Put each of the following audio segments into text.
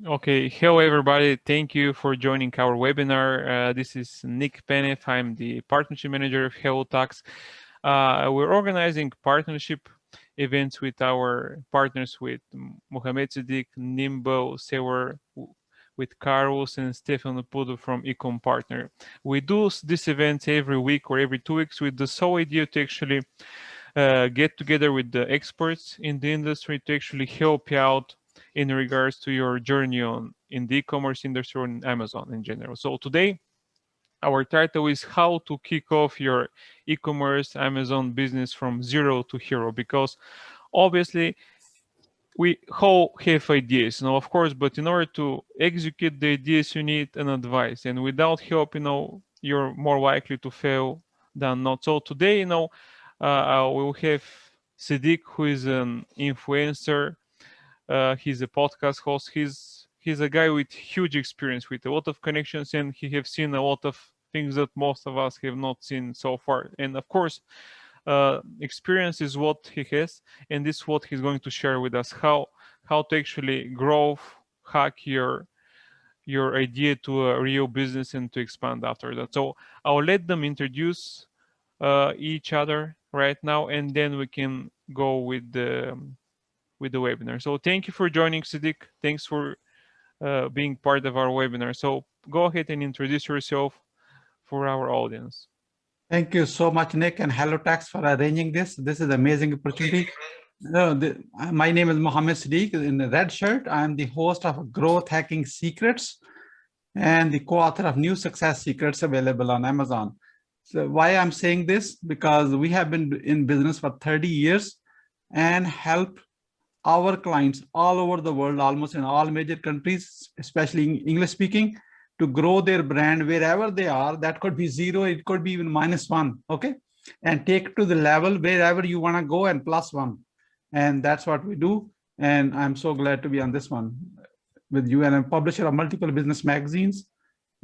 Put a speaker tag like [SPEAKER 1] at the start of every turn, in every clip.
[SPEAKER 1] Okay, hello everybody. Thank you for joining our webinar. This is Nick Penef. I'm the partnership manager of hellotax. We're organizing partnership events with our partners with Mohamed Siddiq, NimbleSeller, with Carlos and Stefan Pudo from Ecompartner. We do these events every week or every 2 weeks with the sole idea to actually get together with the experts in the industry to actually help you out in regards to your journey on in the e-commerce industry or in Amazon in general. So today our title is how to kick off your e-commerce Amazon business from zero to hero, because obviously we all have ideas, of course, but in order to execute the ideas you need an advice, and without help, you're more likely to fail than not. So today, we'll have Siddiq, who is an influencer. He's a podcast host. He's a guy with huge experience, with a lot of connections, and he have seen a lot of things that most of us have not seen so far. And of course, experience is what he has, and this is what he's going to share with us: how to actually grow, hack your idea to a real business and to expand after that. So I'll let them introduce each other right now, and then we can go with the webinar. So thank you for joining, Siddiq. Thanks for being part of our webinar. So go ahead and introduce yourself for our audience.
[SPEAKER 2] Thank you so much, Nick and hellotax, for arranging this. This is an amazing opportunity. My name is Mohamed Siddiq. In the red shirt, I'm the host of Growth Hacking Secrets and the co-author of New Success Secrets, available on Amazon. So why I'm saying this? Because we have been in business for 30 years and help our clients all over the world, almost in all major countries, especially English speaking, to grow their brand wherever they are. That could be zero, it could be even -1, okay? And take it to the level wherever you want to go and +1. And that's what we do. And I'm so glad to be on this one with you. And I'm publisher of multiple business magazines.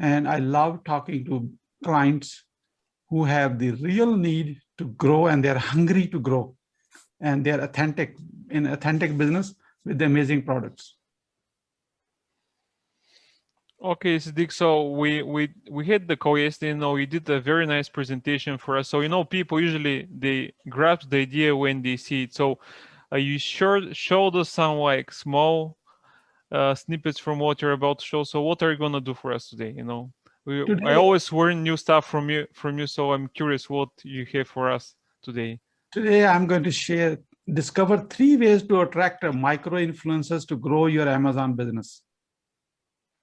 [SPEAKER 2] And I love talking to clients who have the real need to grow, and they're hungry to grow, and they're authentic business with the amazing products.
[SPEAKER 1] Okay, Siddiq. So we had the call yesterday. You did a very nice presentation for us. So people usually they grasp the idea when they see it. So you showed us some like small snippets from what you're about to show. So what are you gonna do for us today? I always learn new stuff from you. So I'm curious what you have for us today.
[SPEAKER 2] Today I'm going to discover 3 ways to attract micro influencers to grow your Amazon business.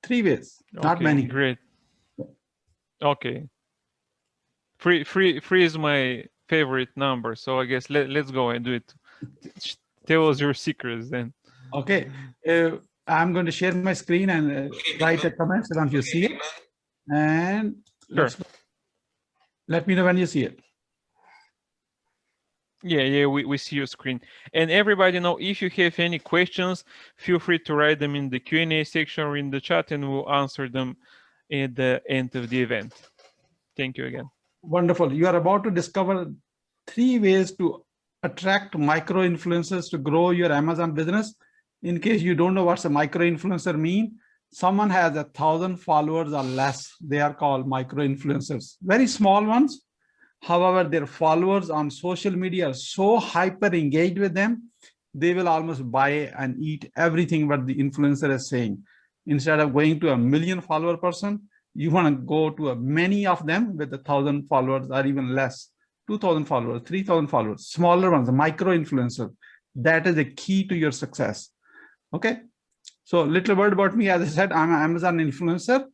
[SPEAKER 2] 3 ways, not many.
[SPEAKER 1] Great. Okay. Free is my favorite number, so I guess let's go and do it. Tell us your secrets then.
[SPEAKER 2] Okay. I'm going to share my screen and write a comment so you see it. And
[SPEAKER 1] sure.
[SPEAKER 2] Let me know when you see it.
[SPEAKER 1] Yeah, we see your screen. And everybody, if you have any questions, feel free to write them in the Q&A section or in the chat, and we'll answer them at the end of the event. Thank you again.
[SPEAKER 2] Wonderful. You are about to discover 3 ways to attract micro influencers to grow your Amazon business. In case you don't know what's a micro influencer mean, someone has 1,000 followers or less. They are called micro influencers, very small ones. However, their followers on social media are so hyper engaged with them, they will almost buy and eat everything what the influencer is saying. Instead of going to a 1 million follower person, you want to go to many of them with 1,000 followers or even less, 2,000 followers, 3,000 followers, smaller ones, micro influencer. That is the key to your success. Okay. So little word about me. As I said, I'm an Amazon influencer,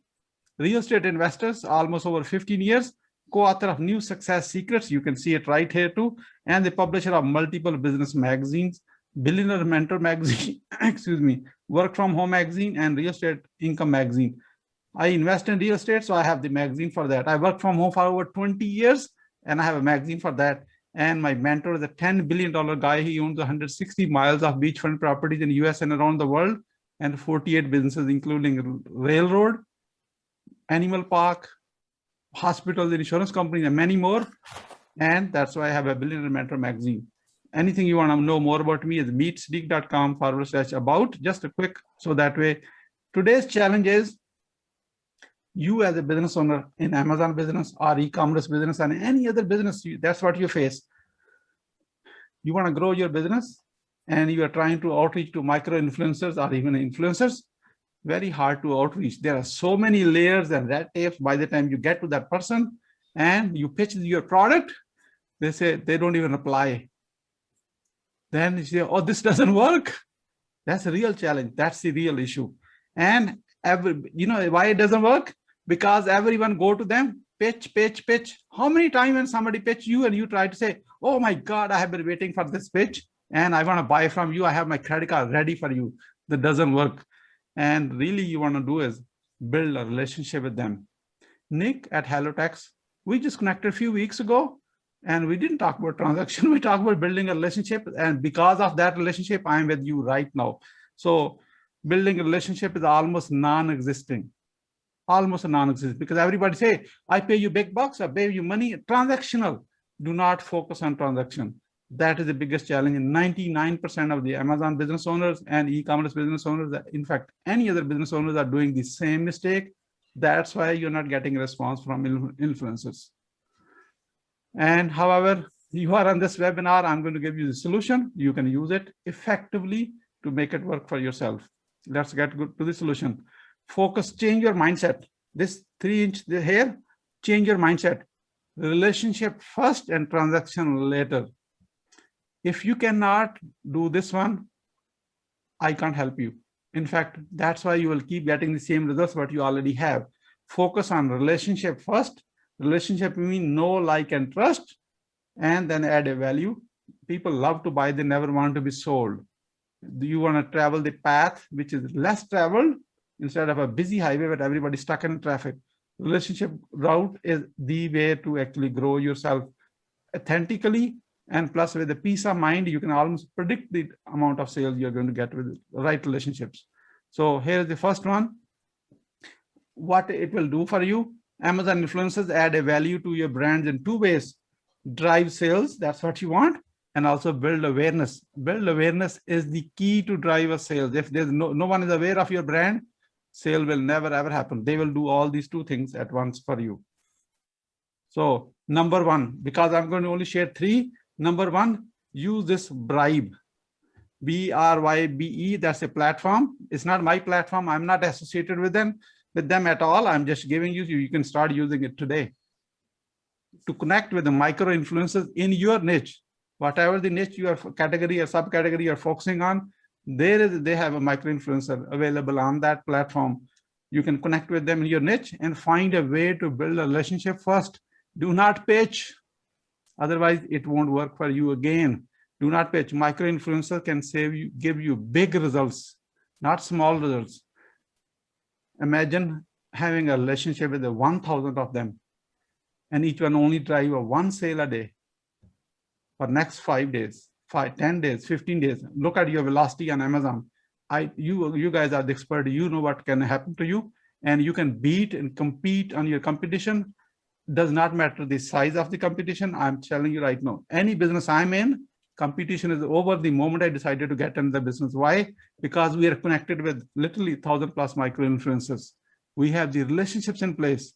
[SPEAKER 2] real estate investors, almost over 15 years, co-author of New Success Secrets. You can see it right here too. And the publisher of multiple business magazines, Billionaire Mentor magazine, excuse me, Work from Home magazine, and Real Estate Income magazine. I invest in real estate, so I have the magazine for that. I work from home for over 20 years, and I have a magazine for that. And my mentor is a $10 billion guy. He owns 160 miles of beachfront properties in the US and around the world, and 48 businesses, including railroad, animal park, hospitals, insurance companies, and many more. And that's why I have a Billionaire Mentor magazine. Anything you want to know more about me is meetsiddiq.com/about. Just a quick, so that way Today's challenge is you as a business owner in Amazon business or e-commerce business and any other business, that's what you face. You want to grow your business and you are trying to outreach to micro influencers or even influencers. Very hard to outreach. There are so many layers and red tapes by the time you get to that person and you pitch your product, they say they don't even apply. Then you say, oh, this doesn't work. That's a real challenge. That's the real issue. And you know why it doesn't work? Because everyone go to them, pitch, pitch, pitch. How many times when somebody pitch you and you try to say, oh my God, I have been waiting for this pitch and I want to buy from you. I have my credit card ready for you. That doesn't work. And really you want to do is build a relationship with them. Nick at hellotax, we just connected a few weeks ago and we didn't talk about transaction. We talked about building a relationship. And because of that relationship, I'm with you right now. So building a relationship is almost non-existing. Almost non-existent because everybody say, I pay you big bucks, I pay you money, transactional. Do not focus on transaction. That is the biggest challenge. 99% of the Amazon business owners and e-commerce business owners, in fact, any other business owners are doing the same mistake. That's why you're not getting a response from influencers. And however, you are on this webinar, I'm going to give you the solution. You can use it effectively to make it work for yourself. Let's get to the solution. Focus, change your mindset. This 3-inch here, change your mindset. Relationship first and transaction later. If you cannot do this one, I can't help you. In fact, that's why you will keep getting the same results what you already have. Focus on relationship first. Relationship means know, like, and trust, and then add a value. People love to buy, they never want to be sold. Do you want to travel the path which is less traveled instead of a busy highway where everybody's stuck in traffic? Relationship route is the way to actually grow yourself authentically, and plus with the peace of mind, you can almost predict the amount of sales you're going to get with the right relationships. So here's the first one. What it will do for you. Amazon influencers add a value to your brands in 2 ways. Drive sales, that's what you want, and also build awareness. Build awareness is the key to drive a sales. If there's no one is aware of your brand, sale will never ever happen. They will do all these 2 things at once for you. So number 1, because I'm going to only share 3. Number 1, use this Bribe. BRYBE, that's a platform. It's not my platform. I'm not associated with them at all. I'm just giving you can start using it today to connect with the micro influencers in your niche. Whatever the niche you are category or subcategory you're focusing on, they have a micro influencer available on that platform. You can connect with them in your niche and find a way to build a relationship first. Do not pitch. Otherwise, it won't work for you again. Do not pitch. Micro influencer can give you big results, not small results. Imagine having a relationship with 1,000 of them, and each one only drive 1 sale a day for next 5 days, 10 days, 15 days. Look at your velocity on Amazon. You guys are the expert. You know what can happen to you, and you can beat and compete on your competition. Does not matter the size of the competition. I'm telling you right now, any business I'm in, competition is over the moment I decided to get into the business. Why? Because we are connected with literally 1,000+ micro influencers. We have the relationships in place.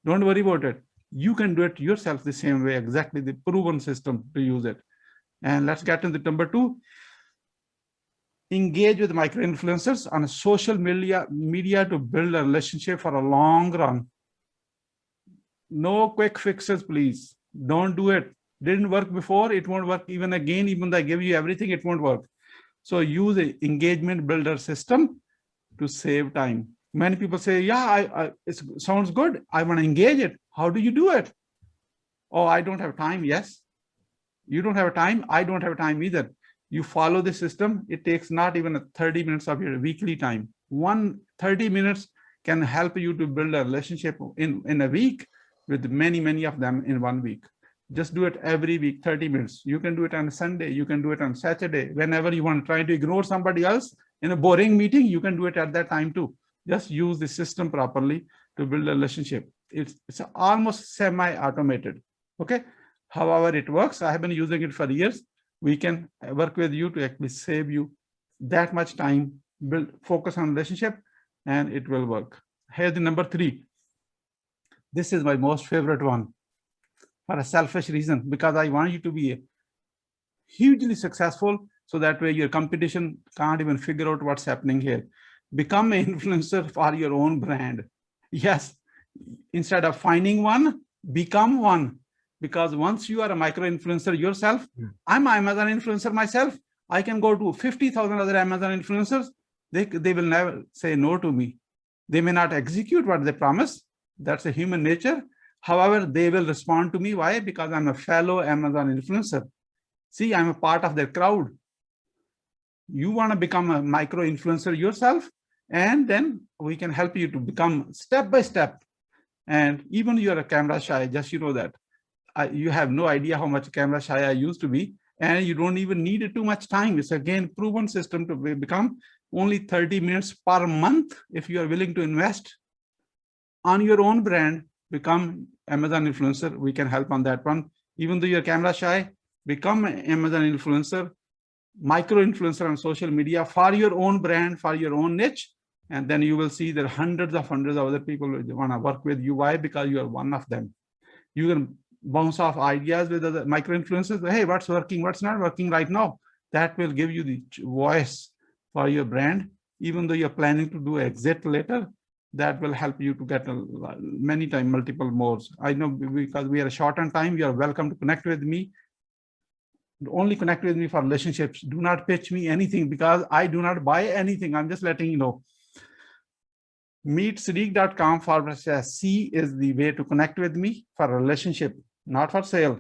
[SPEAKER 2] Don't worry about it. You can do it yourself the same way, exactly the proven system to use it. And let's get into number 2. Engage with micro influencers on social media to build a relationship for a long run. No quick fixes, please. Don't do it. Didn't work before, it won't work even again. Even though I give you everything, it won't work. So use an engagement builder system to save time. Many people say, yeah, it sounds good. I want to engage it. How do you do it? Oh, I don't have time. Yes. You don't have time. I don't have time either. You follow the system. It takes not even 30 minutes of your weekly time. 30 minutes can help you to build a relationship in a week with many of them in 1 week. Just do it every week, 30 minutes. You can do it on Sunday. You can do it on Saturday. Whenever you want to try to ignore somebody else in a boring meeting, you can do it at that time too. Just use the system properly to build a relationship. It's almost semi-automated. Okay. However it works, I have been using it for years. We can work with you to actually save you that much time, focus on relationship. and it will work. Here's the number 3. This is my most favorite one for a selfish reason, because I want you to be hugely successful, so that way your competition can't even figure out what's happening here. Become an influencer for your own brand. Yes, instead of finding one, become one. Because once you are a micro influencer yourself, I'm an Amazon influencer myself. I can go to 50,000 other Amazon influencers. They will never say no to me. They may not execute what they promise. That's a human nature. However, they will respond to me. Why? Because I'm a fellow Amazon influencer. See, I'm a part of their crowd. You want to become a micro influencer yourself, and then we can help you to become step by step. And even you're a camera shy, just you know that. You have no idea how much camera shy I used to be, and you don't even need too much time. It's again proven system to become only 30 minutes per month. If you are willing to invest on your own brand, become Amazon influencer. We can help on that one. Even though you're camera shy, become an Amazon influencer, micro influencer on social media for your own brand, for your own niche. And then you will see that hundreds of other people want to work with you. Why? Because you are one of them. You can bounce off ideas with other micro influencers. Hey, what's working? What's not working right now? That will give you the voice for your brand. Even though you're planning to do exit later, that will help you to get many times multiple more. I know, because we are short on time, you are welcome to connect with me. Only connect with me for relationships. Do not pitch me anything, because I do not buy anything. I'm just letting you know. meetsadiq.com/C is the way to connect with me for a relationship, not for sale.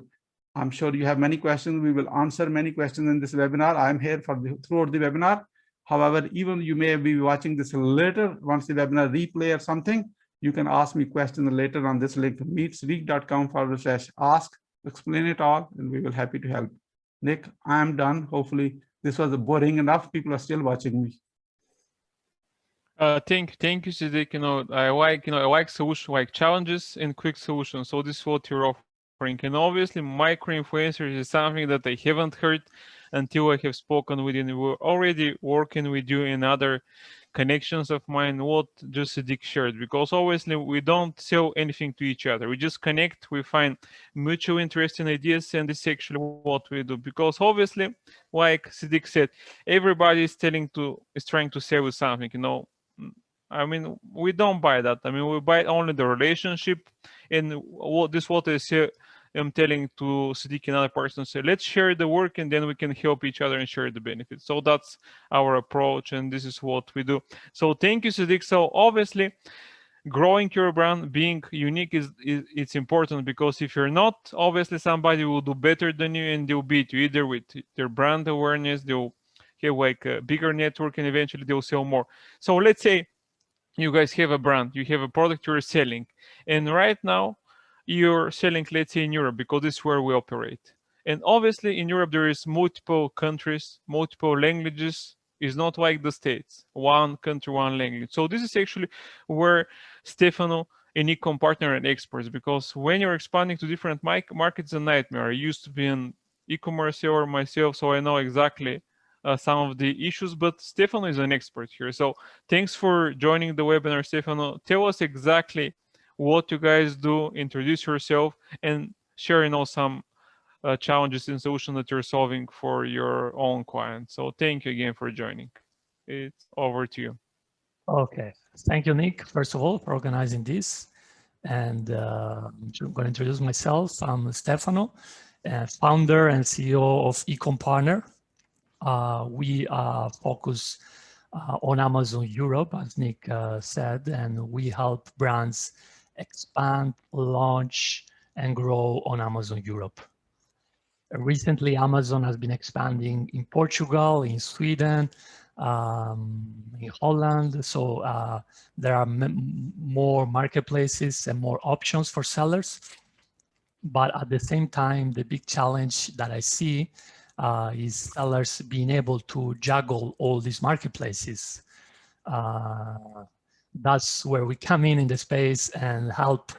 [SPEAKER 2] I'm sure you have many questions. We will answer many questions in this webinar. I'm here for throughout the webinar. However, even you may be watching this later, once the webinar replay or something, you can ask me questions later on this link, meetsadiq.com/ask. Explain it all, and we will be happy to help. Nick, I'm done. Hopefully this was boring enough. People are still watching me.
[SPEAKER 1] Thank you, Siddiq. I like solutions, like challenges and quick solutions. So this is what you're offering. And obviously, micro influencers is something that I haven't heard until I have spoken with you. We're already working with you in other connections of mine, what just Siddiq shared, because obviously we don't sell anything to each other. We just connect, we find mutual interest in ideas, and this is actually what we do. Because obviously, like Siddiq said, everybody is trying to sell you something, I mean, we don't buy that. I mean, we buy only the relationship, and what I say, I'm telling to Siddiq and other persons, say, let's share the work, and then we can help each other and share the benefits. So that's our approach, and this is what we do. So thank you, Siddiq. So obviously, growing your brand, being unique it's important, because if you're not, obviously somebody will do better than you, and they'll beat you either with their brand awareness, they'll have like a bigger network, and eventually they'll sell more. So let's say you guys have a brand, you have a product you're selling, and right now you're selling, let's say, in Europe, because this is where we operate. And obviously in Europe there is multiple countries, multiple languages. It's not like the States, one country, one language. So this is actually where Stefano and Ecompartner and experts, because when you're expanding to different markets, it's a nightmare. I used to be an e-commerce seller myself, so I know exactly some of the issues, but Stefano is an expert here. So thanks for joining the webinar, Stefano. Tell us exactly what you guys do, introduce yourself, and share some challenges and solutions that you're solving for your own clients. So thank you again for joining. It's over to you.
[SPEAKER 3] Okay, thank you, Nick, first of all, for organizing this. And I'm going to introduce myself. I'm Stefano, founder and CEO of Ecompartner. We focus on Amazon Europe, as Nick said, and we help brands expand, launch, and grow on Amazon Europe. Recently, Amazon has been expanding in Portugal, in Sweden, in Holland. So there are more marketplaces and more options for sellers. But at the same time, the big challenge that I see is sellers being able to juggle all these marketplaces. That's where we come in the space and help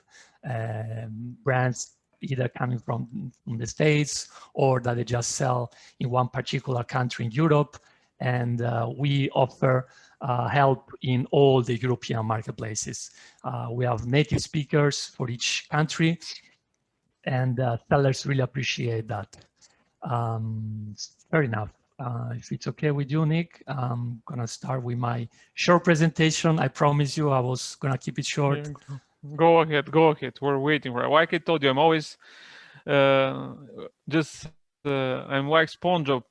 [SPEAKER 3] brands either coming from the States or that they just sell in one particular country in Europe. And we offer help in all the European marketplaces. We have native speakers for each country, and sellers really appreciate that. Fair enough. If it's okay with you, Nick, I'm gonna start with my short presentation. I promise you I was gonna keep it short.
[SPEAKER 1] Yeah, go ahead, go ahead. We're waiting for it. Like I told you, I'm always I'm like SpongeBob.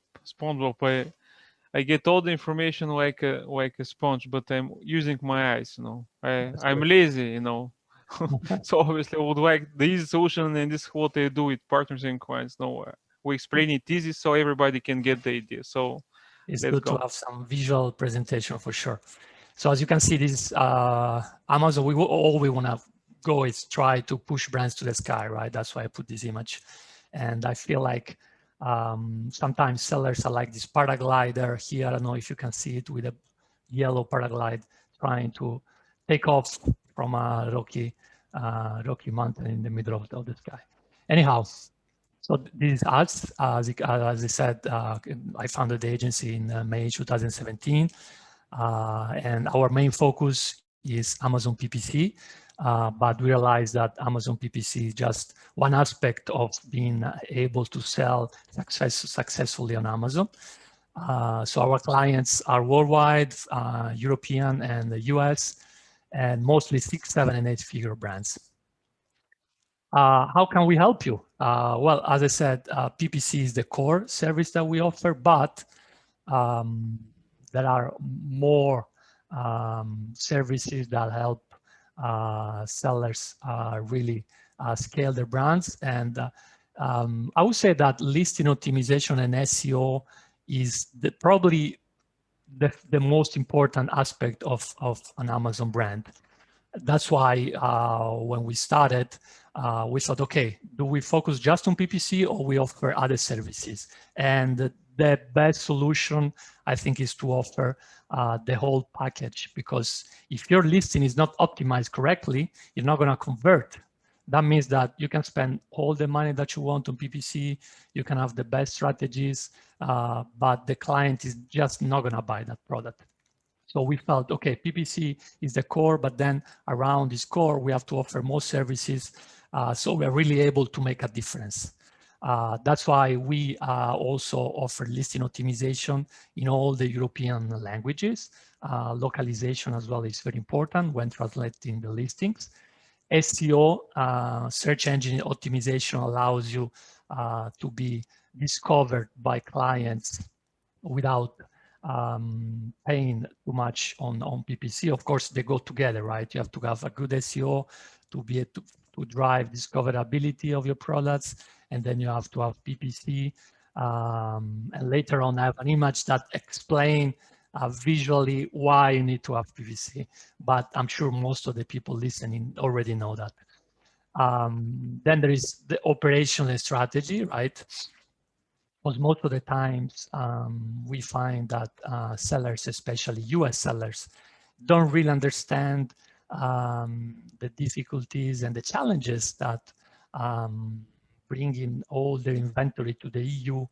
[SPEAKER 1] I get all the information like a sponge, but I'm using my eyes. I'm lazy. So obviously, I would like the easy solution, and this is what I do with partners and clients. We explain it easy so everybody can get the idea. So
[SPEAKER 3] it's
[SPEAKER 1] let's
[SPEAKER 3] good
[SPEAKER 1] go.
[SPEAKER 3] to have some visual presentation for sure. So as you can see, this Amazon. All we want to go is try to push brands to the sky, right? That's why I put this image, and I feel like sometimes sellers are like this paraglider here. I don't know if you can see it with a yellow paraglide trying to take off from a rocky mountain in the middle of the sky. Anyhow, so this is us. As I said, I founded the agency in May 2017, and our main focus is Amazon PPC. But we realized that Amazon PPC is just one aspect of being able to sell successfully on Amazon. So our clients are worldwide, European and the US, and mostly 6, 7, and 8-figure brands. How can we help you? Well, as I said, PPC is the core service that we offer, but there are more services that help sellers really scale their brands. And I would say that listing optimization and SEO is probably the most important aspect of an Amazon brand. That's why when we started, we thought, okay, do we focus just on PPC or we offer other services? And the best solution, I think, is to offer the whole package, because if your listing is not optimized correctly, you're not going to convert. That means that you can spend all the money that you want on PPC, you can have the best strategies, but the client is just not going to buy that product. So we felt, okay, PPC is the core, but then around this core, we have to offer more services. So we're really able to make a difference. That's why we also offer listing optimization in all the European languages. Localization as well is very important when translating the listings. SEO, search engine optimization, allows you to be discovered by clients without paying too much on PPC. Of course, they go together, right? You have to have a good SEO to be able to drive discoverability of your products, and then you have to have PPC. And later on, I have an image that explains visually why you need to have PPC, but I'm sure most of the people listening already know that. Then there is the operational strategy, right? Because most of the times we find that sellers, especially US sellers, don't really understand the difficulties and the challenges that bringing all their inventory to the EU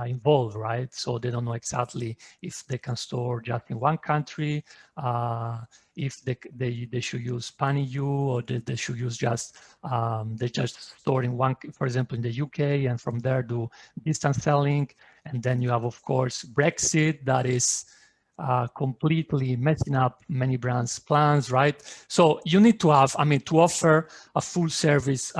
[SPEAKER 3] involve, right? So they don't know exactly if they can store just in one country, if they should use pan-EU, or they should use just, they just store in one, for example, in the UK, and from there do distance selling. And then you have, of course, Brexit that is completely messing up many brands' plans, right? So you need to have, I mean, to offer a full service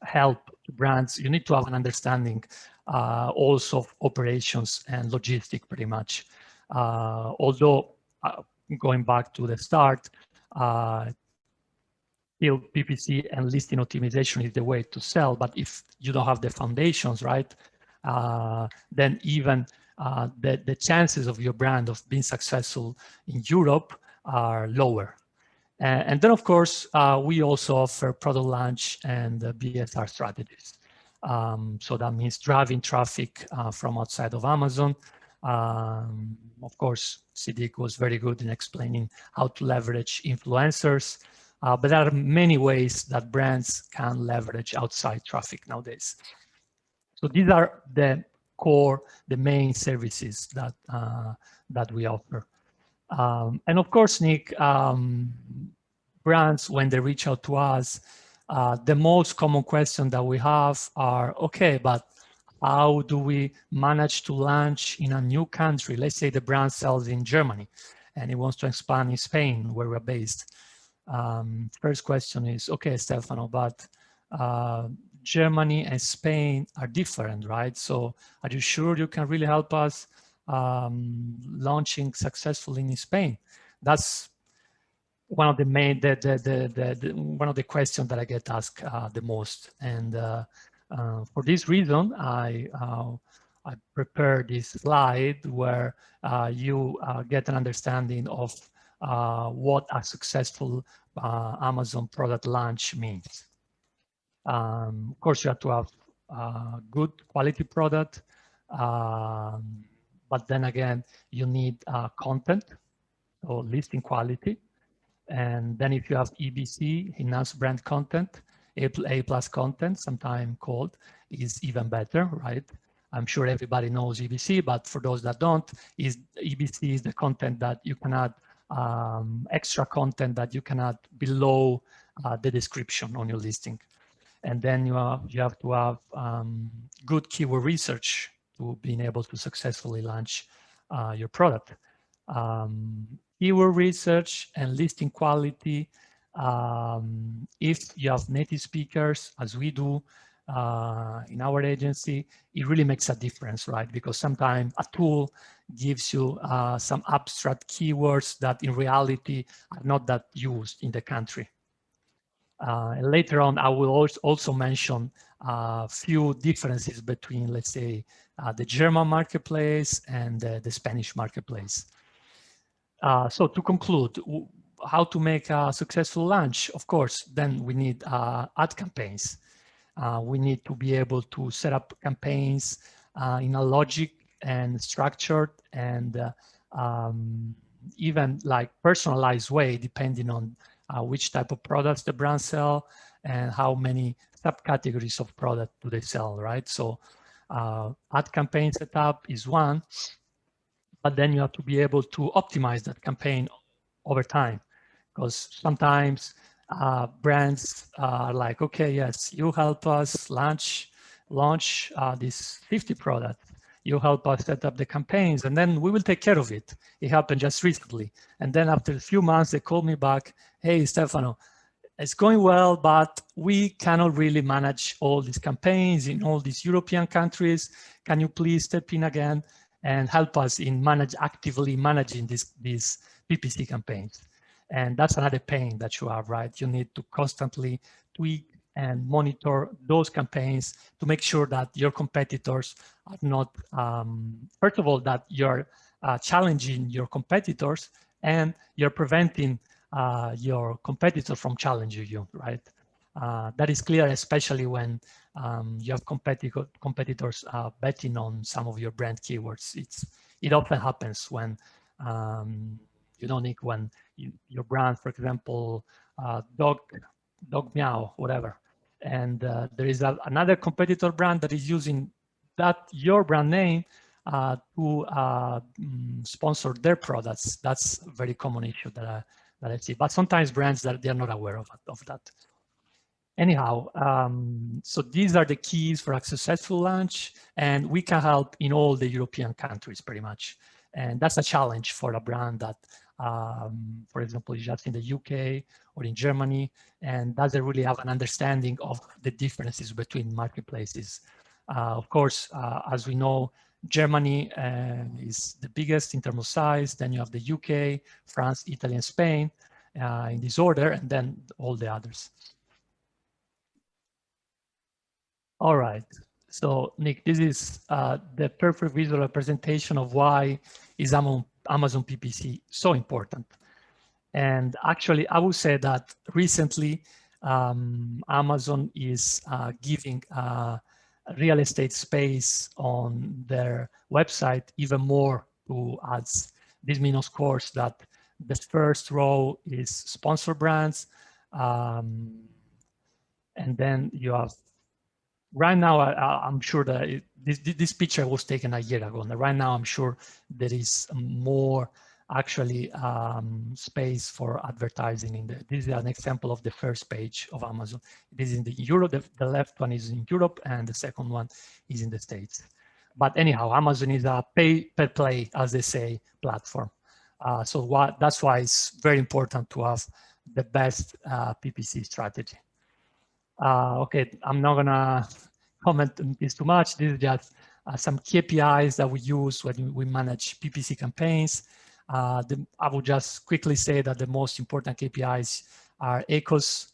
[SPEAKER 3] help to brands, you need to have an understanding also of operations and logistics pretty much. Although going back to the start, still PPC and listing optimization is the way to sell, but if you don't have the foundations, right, then even the chances of your brand of being successful in Europe are lower. And then, of course, we also offer product launch and BSR strategies. So that means driving traffic from outside of Amazon. Of course, Siddiq was very good in explaining how to leverage influencers, but there are many ways that brands can leverage outside traffic nowadays. So these are the core, the main services that that we offer. And of course, Nick, brands, when they reach out to us, the most common question that we have are, okay, but how do we manage to launch in a new country? Let's say the brand sells in Germany and it wants to expand in Spain, where we're based. First question is, okay, Stefano, but Germany and Spain are different, right? So are you sure you can really help us launching successfully in Spain? That's one of the main, one of the questions that I get asked the most. And for this reason, I prepared this slide where you get an understanding of what a successful Amazon product launch means. Of course, you have to have good quality product, but then again, you need content, so listing quality. And then if you have EBC, enhanced brand content, A+ content, sometimes called, is even better, right? I'm sure everybody knows EBC, but for those that don't, EBC is the content that you can add, extra content that you can add below the description on your listing. And then you have to have good keyword research to being able to successfully launch your product. Keyword research and listing quality. If you have native speakers, as we do in our agency, it really makes a difference, right? Because sometimes a tool gives you some abstract keywords that in reality are not that used in the country. And later on, I will also mention a few differences between, let's say, the German marketplace and the Spanish marketplace. So to conclude, how to make a successful launch? Of course, then we need ad campaigns. We need to be able to set up campaigns in a logic and structured and even like personalized way, depending on which type of products the brand sell and how many subcategories of product do they sell, right? So ad campaign setup is one, but then you have to be able to optimize that campaign over time, because sometimes brands are like, okay, yes, you help us launch this 50 product. You help us set up the campaigns, and then we will take care of it. It happened just recently. And then after a few months, they called me back, hey, Stefano, it's going well, but we cannot really manage all these campaigns in all these European countries. Can you please step in again and help us in actively managing these PPC campaigns? And that's another pain that you have, right? You need to constantly tweak and monitor those campaigns to make sure that your competitors are not, first of all, that you're challenging your competitors and you're preventing your competitor from challenging you, right? That is clear, especially when you have competitors betting on some of your brand keywords. It often happens when, you know, Nick, when your brand, for example, dog meow, whatever, and there is another competitor brand that is using your brand name to sponsor their products. That's a very common issue that I see. But sometimes brands that they're not aware of that. Anyhow, so these are the keys for a successful launch, and we can help in all the European countries pretty much. And that's a challenge for a brand that, for example, is just in the UK or in Germany and doesn't really have an understanding of the differences between marketplaces. Of course, as we know, Germany is the biggest in terms of size. Then you have the UK, France, Italy, and Spain in this order, and then all the others. All right. So Nick, this is the perfect visual representation of why is Amazon PPC so important. And actually, I would say that recently, Amazon is giving real estate space on their website even more to ads. This means, of course, that the first row is sponsor brands. And then you have, right now, I'm sure that this picture was taken a year ago. And right now, I'm sure there is more actually space for advertising in the. This is an example of the first page of Amazon. This is in the Europe. The left one is in Europe, and the second one is in the States. But anyhow, Amazon is a pay per play, as they say, platform. So that's why it's very important to have the best PPC strategy. Okay, I'm not gonna comment on this too much. This is just some KPIs that we use when we manage PPC campaigns. I would just quickly say that the most important KPIs are ECOS.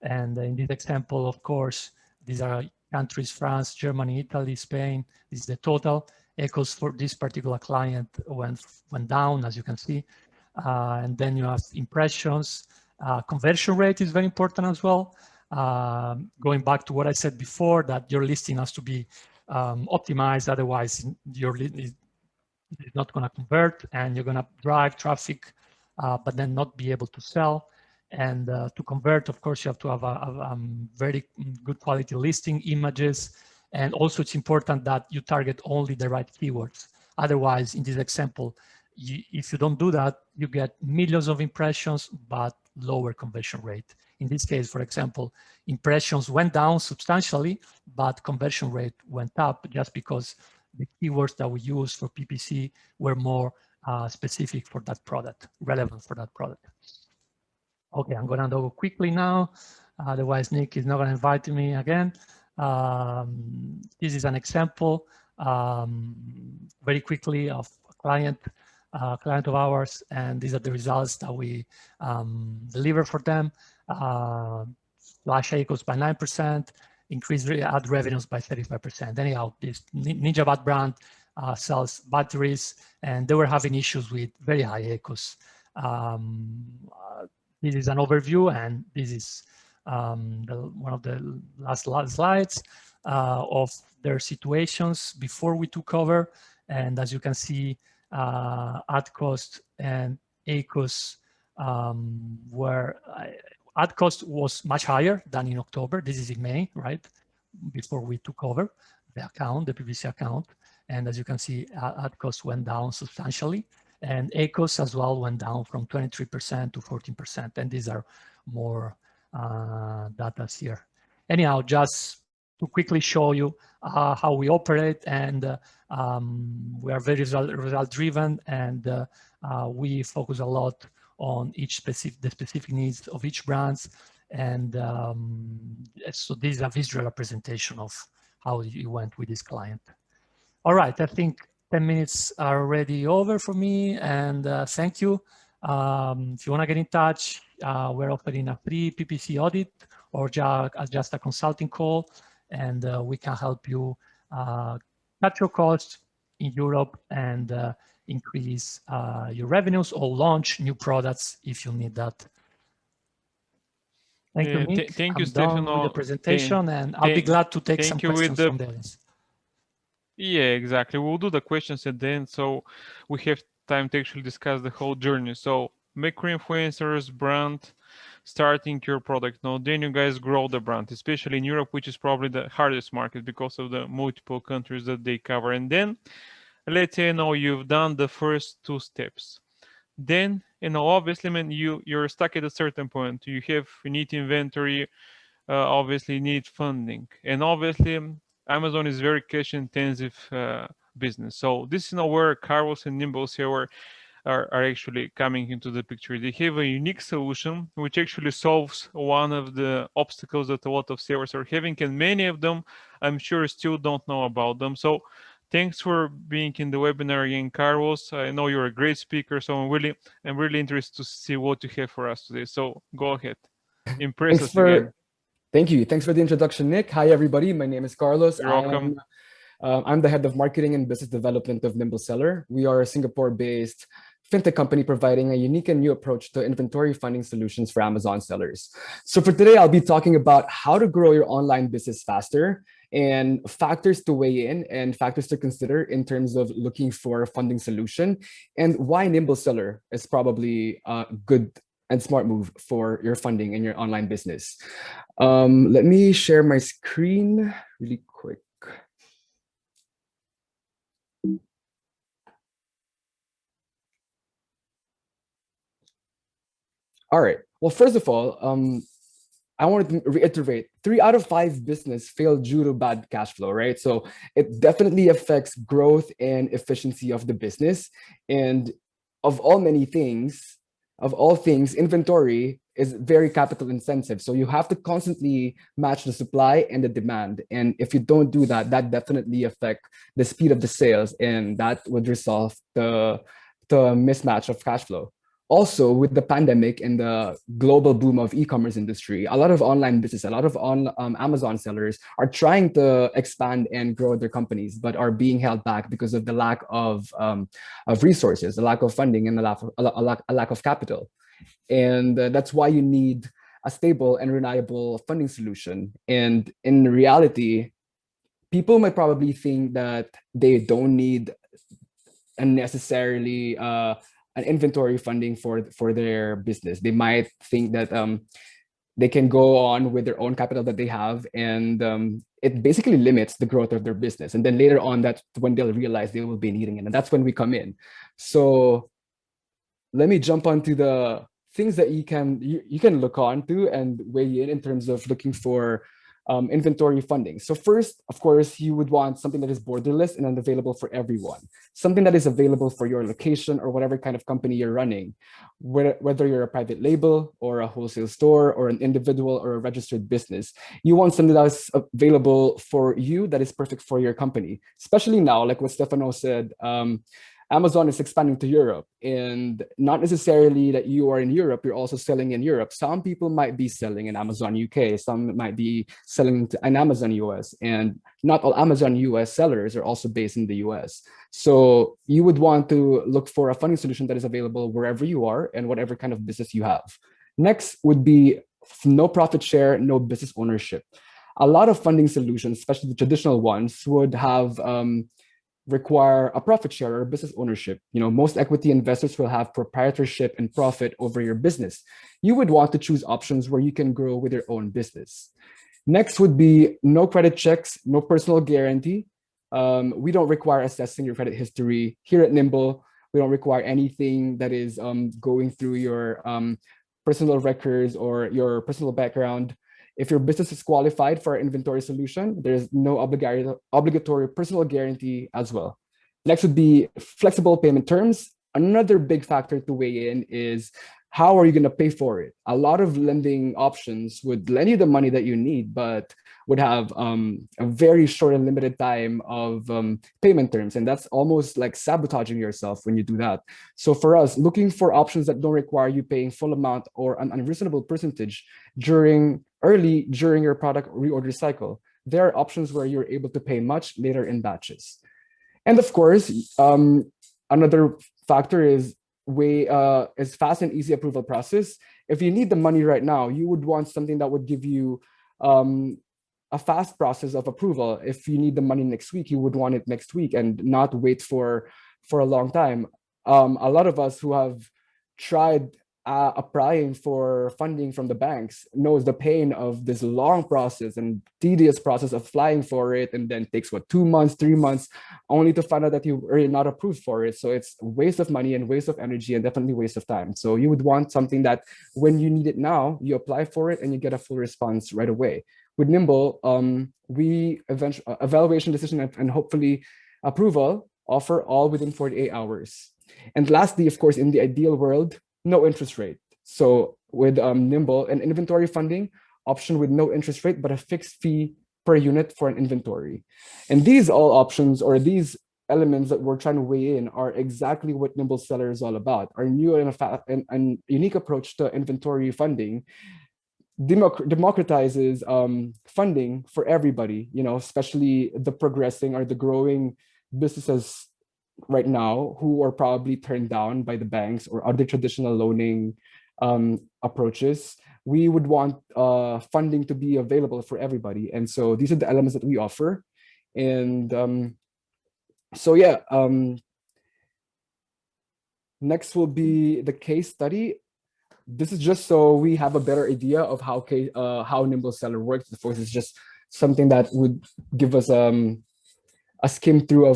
[SPEAKER 3] And in this example, of course, these are countries: France, Germany, Italy, Spain. This is the total. ECOS for this particular client went down, as you can see. And then you have impressions. Conversion rate is very important as well. Going back to what I said before, that your listing has to be optimized, otherwise your is not going to convert, and you're going to drive traffic, but then not be able to sell. And to convert, of course, you have to have a very good quality listing, images, and also it's important that you target only the right keywords. Otherwise, in this example, if you don't do that, you get millions of impressions, but lower conversion rate. In this case, for example, impressions went down substantially, but conversion rate went up just because the keywords that we use for PPC were more specific for that product, relevant for that product. Okay, I'm gonna go quickly now. Otherwise, Nick is not gonna invite me again. This is an example very quickly of a client of ours, and these are the results that we deliver for them. Slash equals by 9%, increase ad revenues by 35%. Anyhow, this NinjaBat brand sells batteries, and they were having issues with very high echoes. This is an overview, and this is one of the last slides of their situations before we took over. And as you can see, ad cost and ACOS were ad cost was much higher than in October. This is in May, right? Before we took over the account, the PPC account. And as you can see, ad cost went down substantially. And ACOS as well went down from 23% to 14%. And these are more data here. Anyhow, just to quickly show you how we operate, and we are very result driven, and we focus a lot on the specific needs of each brand. And so this is a visual representation of how you went with this client. All right, I think 10 minutes are already over for me, and thank you. If you want to get in touch, we're offering a free PPC audit or just a consulting call, and we can help you cut your costs in Europe and increase your revenues or launch new products if you need that. Thank you, Nick.
[SPEAKER 1] Thank you,
[SPEAKER 3] I'm done
[SPEAKER 1] Stefano.
[SPEAKER 3] with the presentation, and I'll be glad to take some questions from the audience.
[SPEAKER 1] Yeah, exactly. We'll do the questions at the end, so we have time to actually discuss the whole journey. So micro-influencers, brand, starting your product. Now, then you guys grow the brand, especially in Europe, which is probably the hardest market because of the multiple countries that they cover. And then, let's say, you've done the first two steps. Then, obviously, you're stuck at a certain point. You need inventory, obviously you need funding. And obviously, Amazon is very cash intensive business. So this is where Carlos and NimbleSeller are actually coming into the picture. They have a unique solution which actually solves one of the obstacles that a lot of sellers are having, and many of them, I'm sure, still don't know about them. So thanks for being in the webinar again, Carlos. I know you're a great speaker, so I'm really interested to see what you have for us today. So go ahead, impress us again.
[SPEAKER 4] Thank you. Thanks for the introduction, Nick. Hi, everybody. My name is Carlos.
[SPEAKER 1] You're welcome.
[SPEAKER 4] I'm the head of marketing and business development of NimbleSeller. We are a Singapore-based fintech company providing a unique and new approach to inventory funding solutions for Amazon sellers. So for today, I'll be talking about how to grow your online business faster and factors to weigh in and factors to consider in terms of looking for a funding solution, and why NimbleSeller is probably a good and smart move for your funding in your online business. Let me share my screen really quick. All right. Well, first of all, I wanted to reiterate 3 out of 5 business fail due to bad cash flow, right? So it definitely affects growth and efficiency of the business. And of all things, inventory is very capital intensive. So you have to constantly match the supply and the demand. And if you don't do that, that definitely affect the speed of the sales, and that would resolve the mismatch of cash flow. Also, with the pandemic and the global boom of e-commerce industry, a lot of online business, a lot of Amazon sellers are trying to expand and grow their companies, but are being held back because of the lack of resources, the lack of funding, and a lack of capital. And that's why you need a stable and reliable funding solution. And in reality, people might probably think that they don't need unnecessarily an inventory funding for their business. They might think that they can go on with their own capital that they have, and it basically limits the growth of their business. And then later on, that's when they'll realize they will be needing it, and that's when we come in. So let me jump onto the things that you can look onto and weigh in terms of looking for inventory funding. So first, of course, you would want something that is borderless and available for everyone. Something that is available for your location or whatever kind of company you're running, whether you're a private label or a wholesale store or an individual or a registered business. You want something that's available for you, that is perfect for your company. Especially now, like what Stefano said, Amazon is expanding to Europe, and not necessarily that you are in Europe, you're also selling in Europe. Some people might be selling in Amazon UK, some might be selling in Amazon US, and not all Amazon US sellers are also based in the US. So you would want to look for a funding solution that is available wherever you are and whatever kind of business you have. Next would be no profit share, no business ownership. A lot of funding solutions, especially the traditional ones, would have require a profit share or business ownership. Most equity investors will have proprietorship and profit over your business. You would want to choose options where you can grow with your own business. Next would be no credit checks, no personal guarantee. We don't require assessing your credit history. Here at Nimble, we don't require anything that is going through your personal records or your personal background. If your business is qualified for our inventory solution, there's no obligatory personal guarantee as well. Next would be flexible payment terms. Another big factor to weigh in is how are you going to pay for it? A lot of lending options would lend you the money that you need, but would have a very short and limited time of payment terms. And that's almost like sabotaging yourself when you do that. So for us, looking for options that don't require you paying full amount or an unreasonable percentage during your product reorder cycle. There are options where you're able to pay much later in batches. And of course, another factor is fast and easy approval process. If you need the money right now, you would want something that would give you a fast process of approval. If you need the money next week, you would want it next week and not wait for a long time. A lot of us who have tried applying for funding from the banks knows the pain of this long process and tedious process of applying for it, and then takes 2 months, 3 months, only to find out that you are not approved for it. So it's waste of money and waste of energy and definitely waste of time. So you would want something that when you need it now, you apply for it and you get a full response right away. With Nimble, we evaluation, decision, and hopefully approval offer all within 48 hours. And lastly, of course, in the ideal world, no interest rate. So with Nimble, an inventory funding option with no interest rate, but a fixed fee per unit for an inventory. And these all options, or these elements that we're trying to weigh in, are exactly what NimbleSeller is all about. Our new and unique approach to inventory funding democratizes funding for everybody, especially the progressing or the growing businesses right now who are probably turned down by the banks or other traditional loaning approaches. We would want funding to be available for everybody. And so these are the elements that we offer. And next will be the case study. This is just so we have a better idea of how NimbleSeller works. Of course, it's just something that would give us a skim through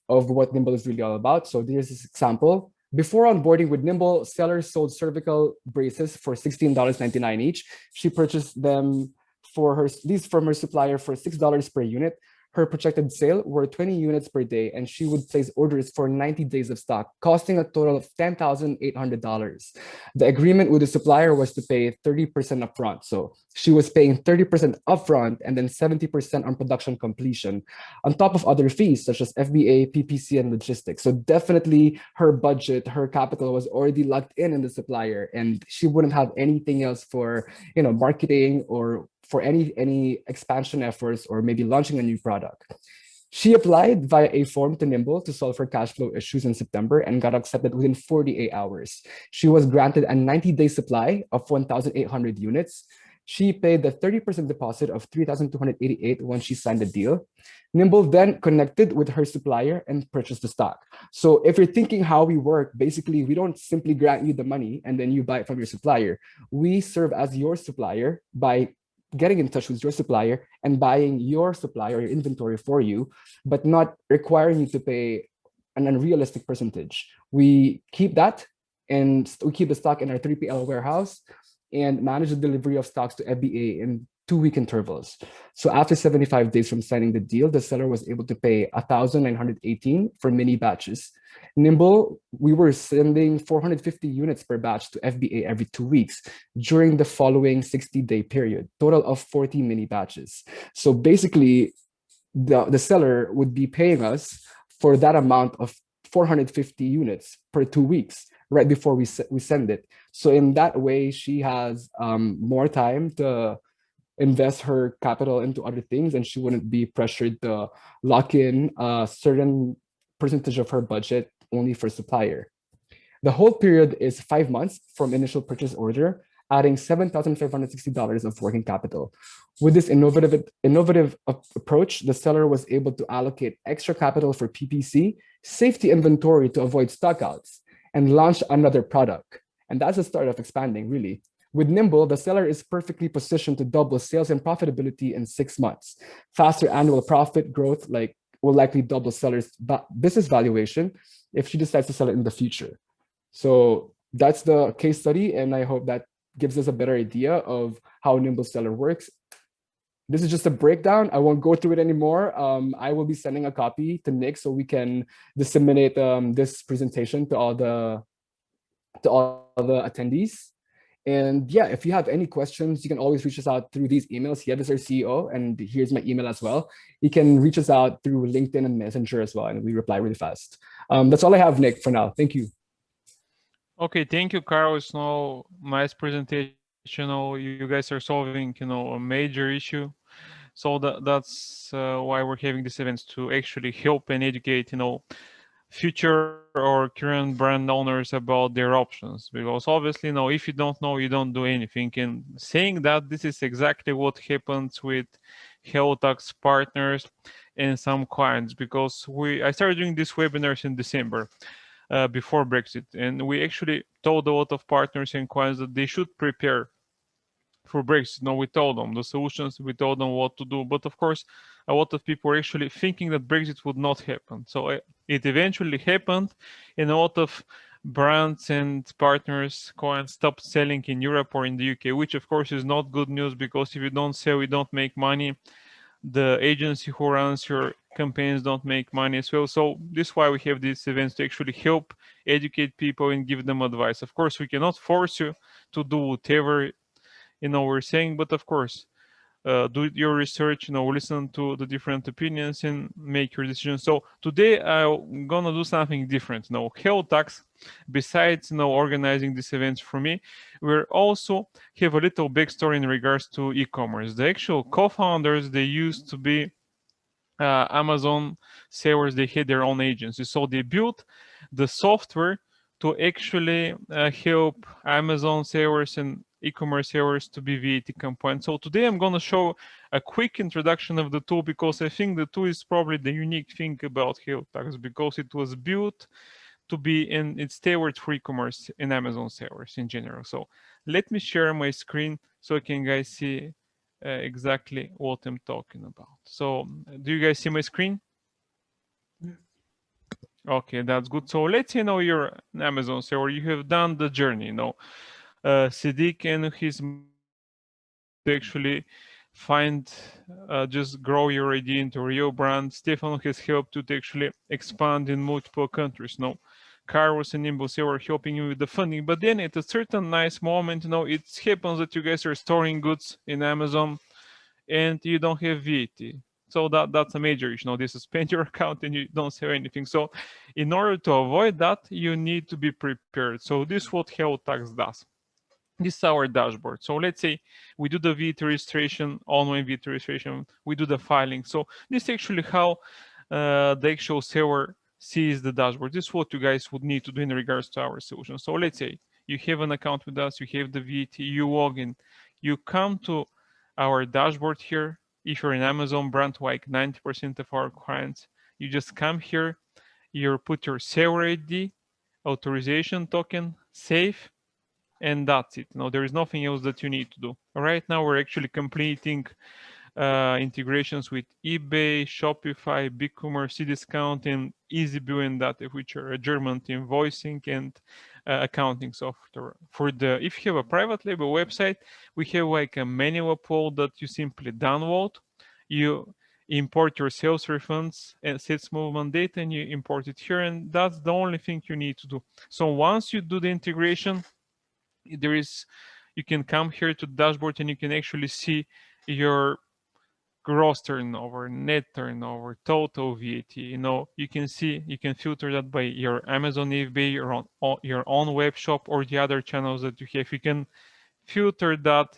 [SPEAKER 4] of what Nimble is really all about. So there's this example. Before onboarding with Nimble, sellers sold cervical braces for $16.99 each. She purchased them these from her supplier for $6 per unit. Her projected sale were 20 units per day, and she would place orders for 90 days of stock, costing a total of $10,800. The agreement with the supplier was to pay 30% upfront. So she was paying 30% upfront and then 70% on production completion, on top of other fees such as FBA, PPC, and logistics. So definitely her budget, her capital was already locked in the supplier, and she wouldn't have anything else for marketing or for any expansion efforts or maybe launching a new product. She applied via a form to Nimble to solve her cash flow issues in September and got accepted within 48 hours. She was granted a 90-day supply of 1,800 units. She paid the 30% deposit of $3,288 when she signed the deal. Nimble then connected with her supplier and purchased the stock. So if you're thinking how we work, basically, we don't simply grant you the money and then you buy it from your supplier. We serve as your supplier by getting in touch with your supplier and buying your supplier, your inventory for you, but not requiring you to pay an unrealistic percentage. We keep that and we keep the stock in our 3PL warehouse and manage the delivery of stocks to FBA in 2-week intervals. So after 75 days from signing the deal, the seller was able to pay $1,918 for mini batches. Nimble, we were sending 450 units per batch to FBA every 2 weeks during the following 60-day period, total of 40 mini batches. So basically, the seller would be paying us for that amount of 450 units per 2 weeks, right before we send it. So in that way, she has more time to invest her capital into other things, and she wouldn't be pressured to lock in a certain percentage of her budget only for supplier. The whole period is 5 months from initial purchase order, adding $7,560 of working capital. With this innovative approach, the seller was able to allocate extra capital for PPC, safety inventory to avoid stockouts, and launch another product. And that's the start of expanding, really. With Nimble, the seller is perfectly positioned to double sales and profitability in 6 months. Faster annual profit growth will likely double seller's business valuation if she decides to sell it in the future. So that's the case study, and I hope that gives us a better idea of how NimbleSeller works. This is just a breakdown. I won't go through it anymore. I will be sending a copy to Nick so we can disseminate this presentation to all the attendees. And yeah, if you have any questions, you can always reach us out through these emails. He is our CEO, and here's my email as well. You can reach us out through LinkedIn and Messenger as well, and we reply really fast. That's all I have, Nick, for now. Thank you.
[SPEAKER 1] Okay, thank you, Carl. It's no nice presentation. You guys are solving, a major issue. So that's why we're having these events, to actually help and educate, future or current brand owners about their options. Because obviously, if you don't know, you don't do anything. And saying that, this is exactly what happens with hellotax partners and some clients, because I started doing these webinars in December. Before Brexit, and we actually told a lot of partners and clients that they should prepare for Brexit. We told them the solutions, we told them what to do, but of course a lot of people were actually thinking that Brexit would not happen. So it eventually happened, and a lot of brands and partners, clients, stopped selling in Europe or in the UK, which of course is not good news, because if you don't sell, you don't make money. The agency who runs your campaigns don't make money as well. So this is why we have these events, to actually help educate people and give them advice. Of course, we cannot force you to do whatever we're saying, but of course, do your research, listen to the different opinions and make your decision. So today I'm gonna do something different. hellotax, besides organizing these events for me, we also have a little backstory in regards to e-commerce. The actual co-founders, they used to be Amazon sellers. They had their own agency, so they built the software to actually help Amazon sellers and e-commerce sellers to be VAT compliant. So today I'm going to show a quick introduction of the tool, because I think the tool is probably the unique thing about hellotax, because it was built to be it's tailored for e-commerce and Amazon sellers in general. So let me share my screen so you can guys see exactly what I'm talking about. So do you guys see my screen? Okay, that's good. So let's say now you're an Amazon seller, you have done the journey, Siddiq and his to actually find, just grow your idea into a real brand. Stefano has helped to actually expand in multiple countries. Carlos and NimbleSeller are helping you with the funding. But then at a certain nice moment, it happens that you guys are storing goods in Amazon and you don't have VAT. So that's a major issue. They suspend your account and you don't have anything. So in order to avoid that, you need to be prepared. So this is what hellotax does. This is our dashboard. So let's say we do the VAT registration, online VAT registration, we do the filing. So this is actually how the actual seller sees the dashboard. This is what you guys would need to do in regards to our solution. So let's say you have an account with us, you have the VAT, you log in, you come to our dashboard here. If you're an Amazon brand, like 90% of our clients, you just come here, you put your seller ID, authorization token, save, and that's it. There is nothing else that you need to do. Right now, we're actually completing integrations with eBay, Shopify, BigCommerce, Cdiscount, and EasyBill and Data, which are a German invoicing and accounting software. If you have a private label website, we have like a manual upload that you simply download. You import your sales refunds and sales movement data, and you import it here, and that's the only thing you need to do. So once you do the integration, you can come here to the dashboard and you can actually see your gross turnover, net turnover, total VAT. You can filter that by your Amazon FBA, your own web shop, or the other channels that you have. You can filter that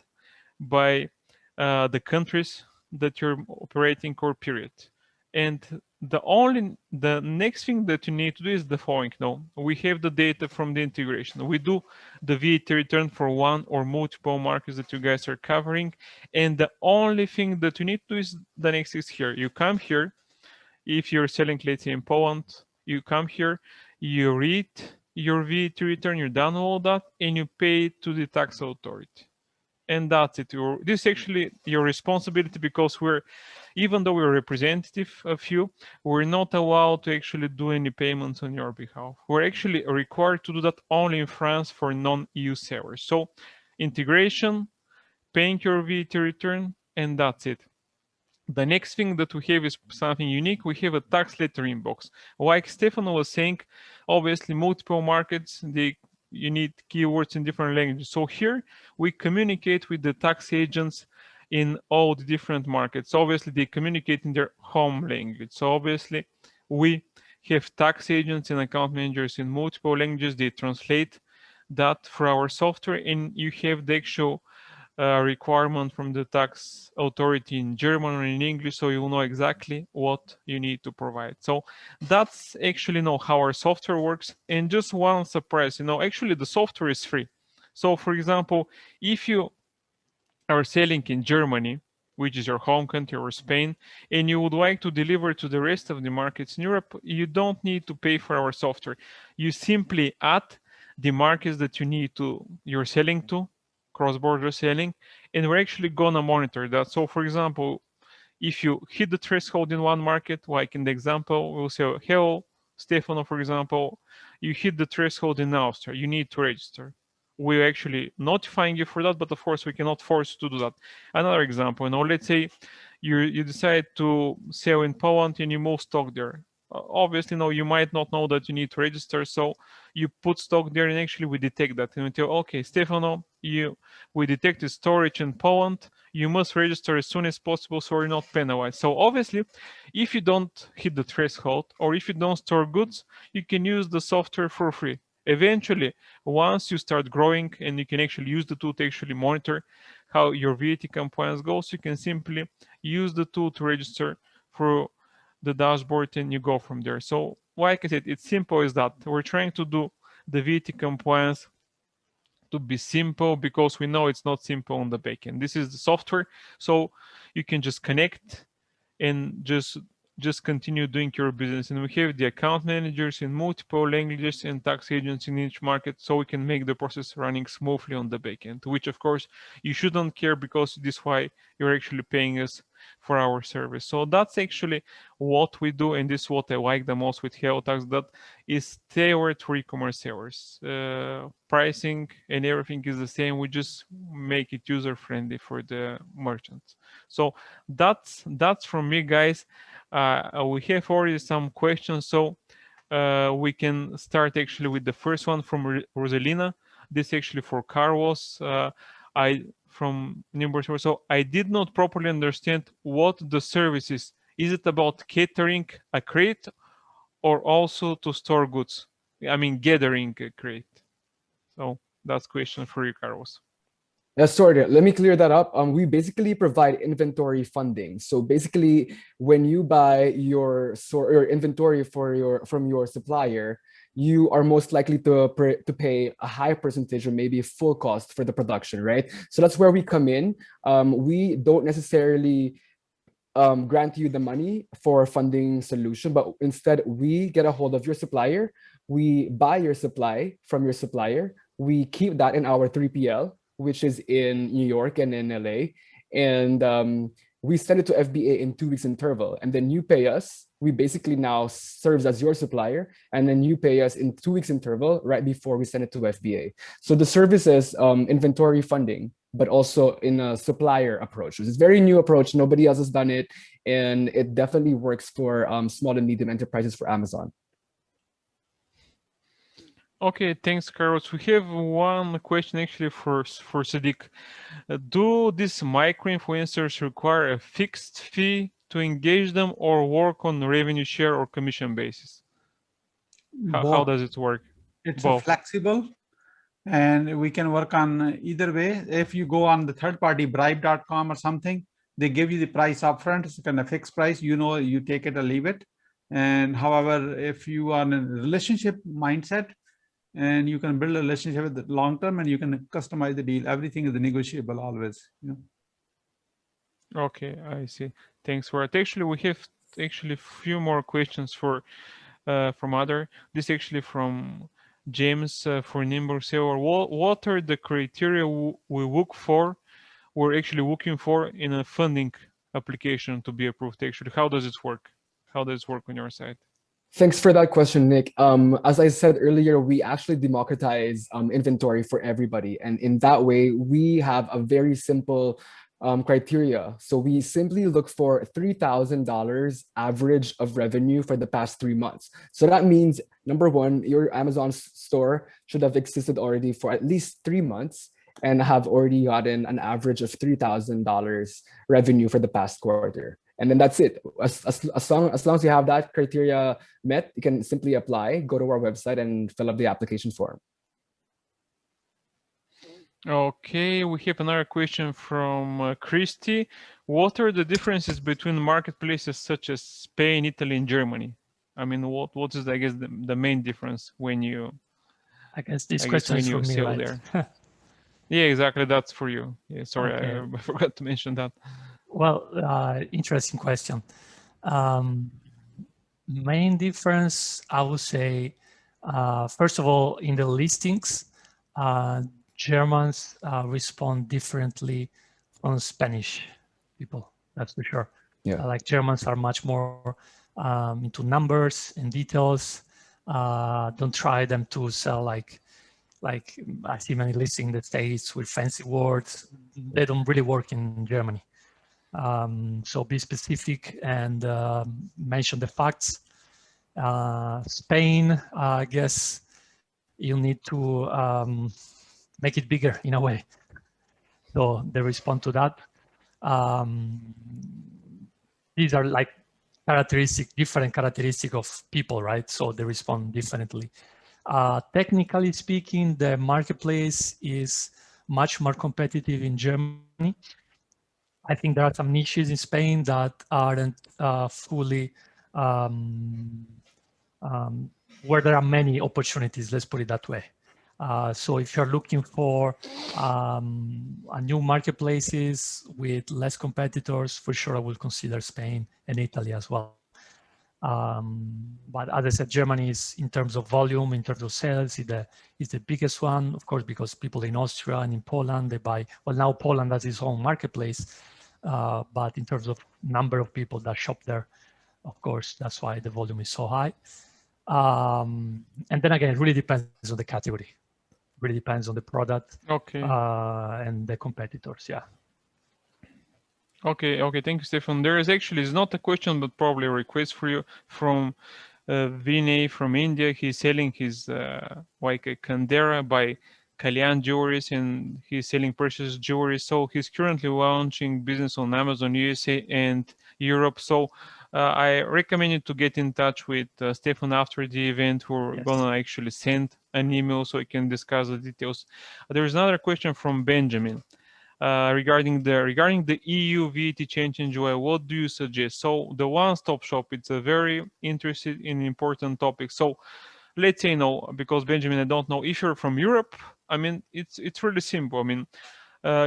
[SPEAKER 1] by the countries that you're operating or period. And the next thing that you need to do is the following. We have the data from the integration. We do the VAT return for one or multiple markets that you guys are covering. And the only thing that you need to do is the next is here. You come here. If you're selling, let's say in Poland, you come here, you read your VAT return, you download that, and you pay it to the tax authority. And that's it. This is actually your responsibility, because even though we're representative of you, we're not allowed to actually do any payments on your behalf. We're actually required to do that only in France for non-EU sellers. So integration, paying your VAT return, and that's it. The next thing that we have is something unique. We have a tax letter inbox. Like Stefano was saying, obviously multiple markets, you need keywords in different languages. So here we communicate with the tax agents in all the different markets. Obviously they communicate in their home language. So obviously we have tax agents and account managers in multiple languages. They translate that for our software, and you have the actual requirement from the tax authority in German or in English, so you will know exactly what you need to provide. So that's actually how our software works. And just one surprise, actually the software is free. So for example, if you are selling in Germany, which is your home country, or Spain, and you would like to deliver to the rest of the markets in Europe, you don't need to pay for our software. You simply add the markets that you're selling to, cross-border selling, and we're actually gonna monitor that. So for example, if you hit the threshold in one market, like in the example, we'll say, hello, Stefano, for example, you hit the threshold in Austria, you need to register. We're actually notifying you for that, but of course we cannot force you to do that. Another example, let's say you decide to sell in Poland and you move stock there. Obviously, you might not know that you need to register, so you put stock there, and actually we detect that, and we tell, okay, Stefano, we detected storage in Poland. You must register as soon as possible, so you're not penalized. So obviously, if you don't hit the threshold, or if you don't store goods, you can use the software for free. Eventually, once you start growing and you can actually use the tool to actually monitor how your VAT compliance goes, you can simply use the tool to register for the dashboard, and you go from there. So like I said, it's simple as that. We're trying to do the VAT compliance to be simple, because we know it's not simple on the backend. This is the software, so you can just connect and just continue doing your business. And we have the account managers in multiple languages and tax agents in each market, so we can make the process running smoothly on the backend, which of course you shouldn't care, because this is why you're actually paying us for our service. So that's actually what we do, and this is what I like the most with hellotax, that is tailored for e-commerce sellers. Pricing and everything is the same. We just make it user friendly for the merchants. So that's from me, guys. We have already some questions, so we can start actually with the first one from Rosalina. This actually for Carlos. From NimbleSeller. So I did not properly understand what the service is. Is it about catering a crate or also to store goods? I mean, gathering a crate. So that's question for you, Carlos.
[SPEAKER 4] Sorry, let me clear that up. We basically provide inventory funding. So basically, when you buy your inventory from your supplier, you are most likely to pay a high percentage or maybe full cost for the production, right? So that's where we come in. We don't necessarily grant you the money for a funding solution, but instead we get a hold of your supplier. We buy your supply from your supplier. We keep that in our 3PL, which is in New York and in LA. And we send it to FBA in 2 weeks interval. And then you pay us. We basically now serves as your supplier. And then you pay us in 2 weeks interval right before we send it to FBA. So the service is inventory funding, but also in a supplier approach. It's a very new approach. Nobody else has done it. And it definitely works for small and medium enterprises for Amazon.
[SPEAKER 1] Okay, thanks, Carlos. We have one question actually for Sadiq. Do these micro-influencers require a fixed fee to engage them or work on revenue share or commission basis? How does it work?
[SPEAKER 2] It's flexible, and we can work on either way. If you go on the third party bribe.com or something, they give you the price upfront. It's kind of fixed price. You know, you take it or leave it. And however, if you are in a relationship mindset, and you can build a relationship with the long term, and you can customize the deal. Everything is negotiable always. You know.
[SPEAKER 1] Okay, I see. Thanks for it. Actually, we have a few more questions from other. This actually from James for NimbleSeller. What are the criteria we're actually looking for in a funding application to be approved? Actually, how does it work? How does it work on your side?
[SPEAKER 4] Thanks for that question, Nick. As I said earlier, we actually democratize inventory for everybody. And in that way, we have a very simple criteria. So we simply look for $3,000 average of revenue for the past 3 months. So that means, number one, your Amazon store should have existed already for at least 3 months and have already gotten an average of $3,000 revenue for the past quarter. And then that's it. As long as you have that criteria met, you can simply apply, go to our website and fill up the application form.
[SPEAKER 1] Okay, we have another question from Christy. What are the differences between marketplaces such as Spain, Italy, and Germany? I mean, what is, I guess, the main difference when you...
[SPEAKER 3] I guess this question is for me, right?
[SPEAKER 1] There. Yeah, exactly. That's for you. Yeah, sorry, okay. I forgot to mention that.
[SPEAKER 3] Well, interesting question. Main difference, I would say, first of all, in the listings, Germans respond differently from Spanish people, that's for sure. Yeah. Like Germans are much more into numbers and details. Don't try them to sell like I see many listings in the States with fancy words. They don't really work in Germany. So be specific and mention the facts. Spain, I guess you need to make it bigger in a way. So they respond to that. These are like different characteristics of people, right? So they respond differently. Technically speaking, the marketplace is much more competitive in Germany. I think there are some niches in Spain that aren't fully, where there are many opportunities, let's put it that way. So if you're looking for a new marketplaces with less competitors, for sure I will consider Spain and Italy as well. But as I said, Germany is, in terms of volume, in terms of sales, is the biggest one, of course, because people in Austria and in Poland, they buy, well, now Poland has its own marketplace. But in terms of number of people that shop there, of course, that's why the volume is so high. And then again, it really depends on the category. Really depends on the product.
[SPEAKER 1] Okay.
[SPEAKER 3] And the competitors. Yeah.
[SPEAKER 1] Okay. Thank you, Stefan. There is actually, it's not a question, but probably a request for you from Vinay from India. He's selling his like a Kandera by Kalyan Jewelries, and he's selling precious jewelry. So he's currently launching business on Amazon USA and Europe. So I recommend you to get in touch with Stefan after the event. We're gonna actually send an email so we can discuss the details. There is another question from Benjamin. Regarding the EU VAT change in July, what do you suggest? So the one-stop shop, it's a very interesting and important topic. So let's say because Benjamin, I don't know if you're from Europe. I mean, it's really simple. I mean,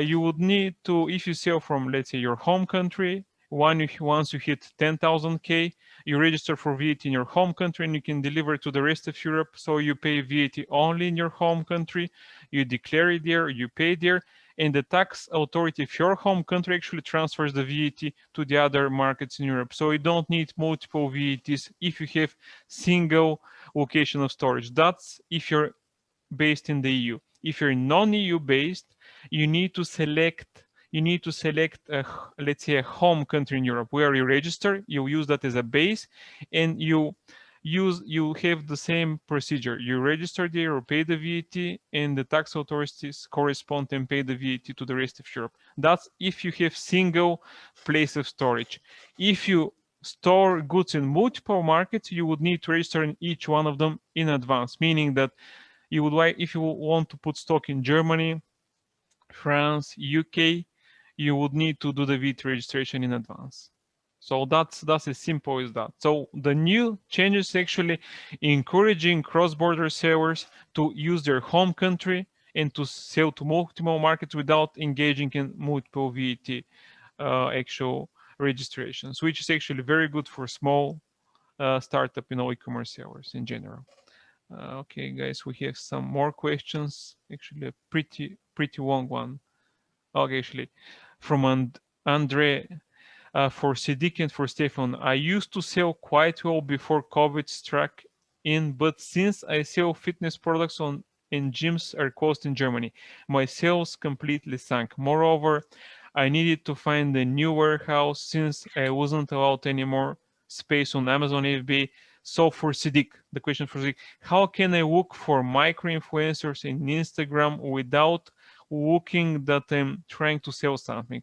[SPEAKER 1] you would need to, if you sell from, let's say, your home country, once you hit 10,000 K, you register for VAT in your home country and you can deliver to the rest of Europe. So you pay VAT only in your home country, you declare it there, you pay there, and the tax authority of your home country actually transfers the VAT to the other markets in Europe. So you don't need multiple VATs if you have single location of storage. That's if you're based in the EU. If you're non-EU based, you need to select let's say a home country in Europe where you register. You use that as a base, and you have the same procedure. You register there, you pay the VAT, and the tax authorities correspond and pay the VAT to the rest of Europe. That's if you have single place of storage. If you store goods in multiple markets, you would need to register in each one of them in advance, meaning that you would like, if you want to put stock in Germany, France, UK, you would need to do the VAT registration in advance. So that's as simple as that. So the new changes actually encouraging cross-border sellers to use their home country and to sell to multiple markets without engaging in multiple VAT actual registrations, which is actually very good for small startup, e-commerce sellers in general. Okay, guys, we have some more questions. Actually, a pretty long one. Okay, actually, from Andre. For Siddiq and for Stefan, I used to sell quite well before COVID struck in, but since I sell fitness products in gyms are closed in Germany, my sales completely sank. Moreover, I needed to find a new warehouse since I wasn't allowed any more space on Amazon FBA. So for Siddiq, the question for Siddiq, how can I look for micro-influencers in Instagram without looking that I'm trying to sell something?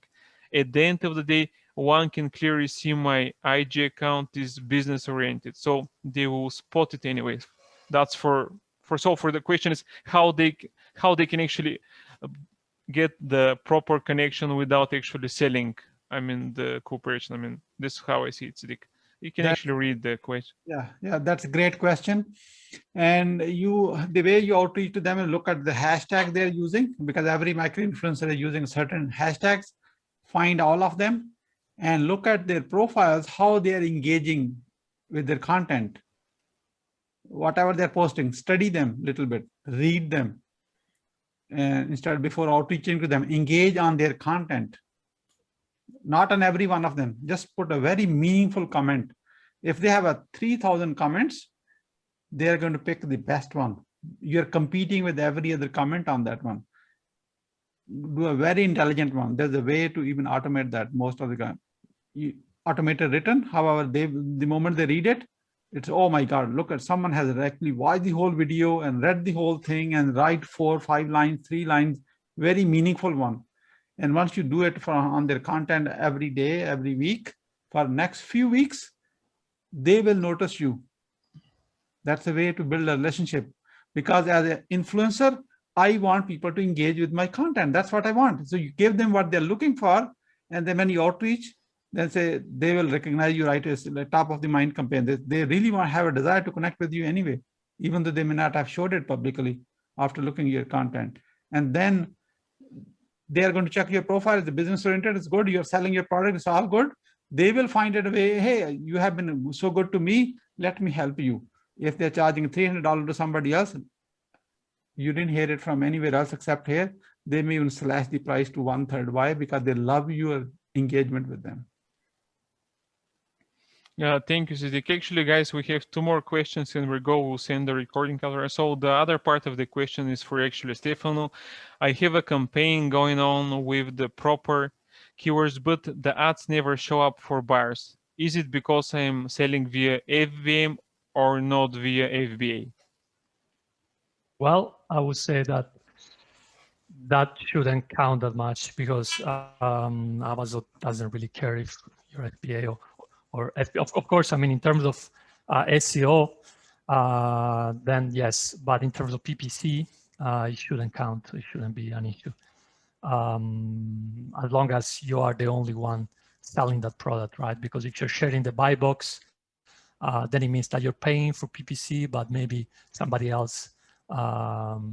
[SPEAKER 1] At the end of the day, one can clearly see my IG account is business oriented, so they will spot it anyways. That's for the question is how they can actually get the proper connection without actually selling. I mean the cooperation. I mean, this is how I see it, Siddiq. You can actually read the question.
[SPEAKER 2] Yeah, that's a great question. And the way you outreach to them and look at the hashtag they're using, because every micro influencer is using certain hashtags. Find all of them and look at their profiles, how they are engaging with their content. Whatever they're posting, study them a little bit, read them. And instead, before outreaching to them, engage on their content. Not on every one of them, just put a very meaningful comment. If they have 3,000 comments, they're going to pick the best one. You're competing with every other comment on that one. Do a very intelligent one. There's a way to even automate that most of the time. You automate a written, however, the moment they read it, it's, oh my God, look at someone has actually watched the whole video and read the whole thing and write 4, 5 lines, 3 lines, very meaningful one. And once you do it on their content every day, every week, for next few weeks, they will notice you. That's a way to build a relationship. Because as an influencer, I want people to engage with my content. That's what I want. So you give them what they're looking for, and then when you outreach, then say they will recognize you right as the top of the mind campaign. They really want to have a desire to connect with you anyway, even though they may not have showed it publicly after looking at your content. And then they are going to check your profile. The business oriented is good. You're selling your product. It's all good. They will find it a way. Hey, you have been so good to me. Let me help you. If they're charging $300 to somebody else, you didn't hear it from anywhere else except here. They may even slash the price to 1/3. Why? Because they love your engagement with them.
[SPEAKER 1] Yeah, thank you, Siddiq. Actually, guys, we have 2 more questions and we'll send the recording cover. So the other part of the question is for actually Stefano. I have a campaign going on with the proper keywords, but the ads never show up for buyers. Is it because I'm selling via FBM or not via FBA?
[SPEAKER 3] Well, I would say that shouldn't count that much because Amazon doesn't really care if you're FBA or FBA. Of course, I mean, in terms of SEO, then yes, but in terms of PPC, it shouldn't count. It shouldn't be an issue. As long as you are the only one selling that product, right? Because if you're sharing the buy box, then it means that you're paying for PPC, but maybe somebody else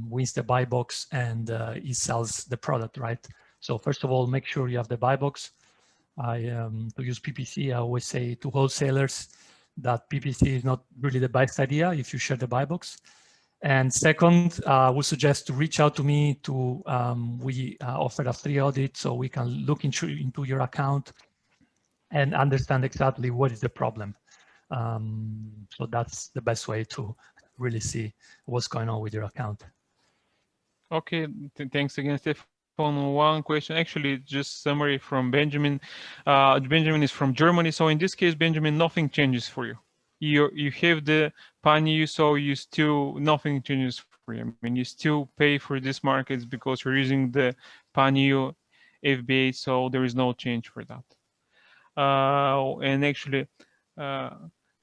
[SPEAKER 3] wins the buy box and he sells the product, right? So first of all, make sure you have the buy box. To use PPC, I always say to wholesalers that PPC is not really the best idea if you share the buy box. And second, I would suggest to reach out to me to, we offer a free audit so we can look into your account and understand exactly what is the problem. So that's the best way to really see what's going on with your account.
[SPEAKER 1] Okay, thanks again, Stefano. One question, actually, just summary from Benjamin. Benjamin is from Germany. So in this case, Benjamin, nothing changes for you. You have the PANU, so you still, nothing changes for you. I mean, you still pay for this markets because you're using the PANU FBA, so there is no change for that. And actually,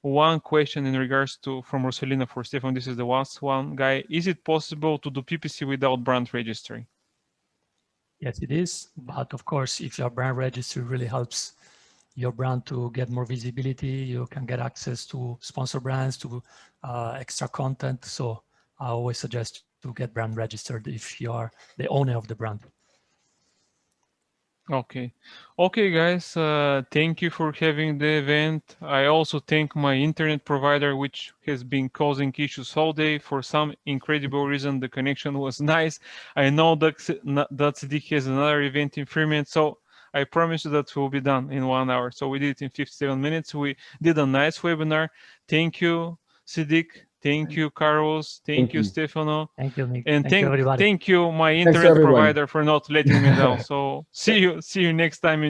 [SPEAKER 1] one question in regards to from Rosalina for Stefan. This is the last one, guy. Is it possible to do PPC without brand registry?
[SPEAKER 3] Yes, it is. But of course, if your brand registry really helps your brand to get more visibility, you can get access to sponsor brands, to extra content. So I always suggest to get brand registered if you are the owner of the brand.
[SPEAKER 1] Okay. Okay, guys, thank you for having the event. I also thank my internet provider, which has been causing issues all day. For some incredible reason, the connection was nice. I know that Siddiq has another event in 3 minutes, so I promise you that will be done in 1 hour. So we did it in 57 minutes. We did a nice webinar. Thank you, Siddiq. Thank you, Carlos. Thank you, Stefano.
[SPEAKER 3] Thank you, Nick.
[SPEAKER 1] And
[SPEAKER 3] thank you, everybody.
[SPEAKER 1] thank you, my
[SPEAKER 4] Thanks,
[SPEAKER 1] internet
[SPEAKER 4] everyone.
[SPEAKER 1] provider, for not letting me down. So see you next time.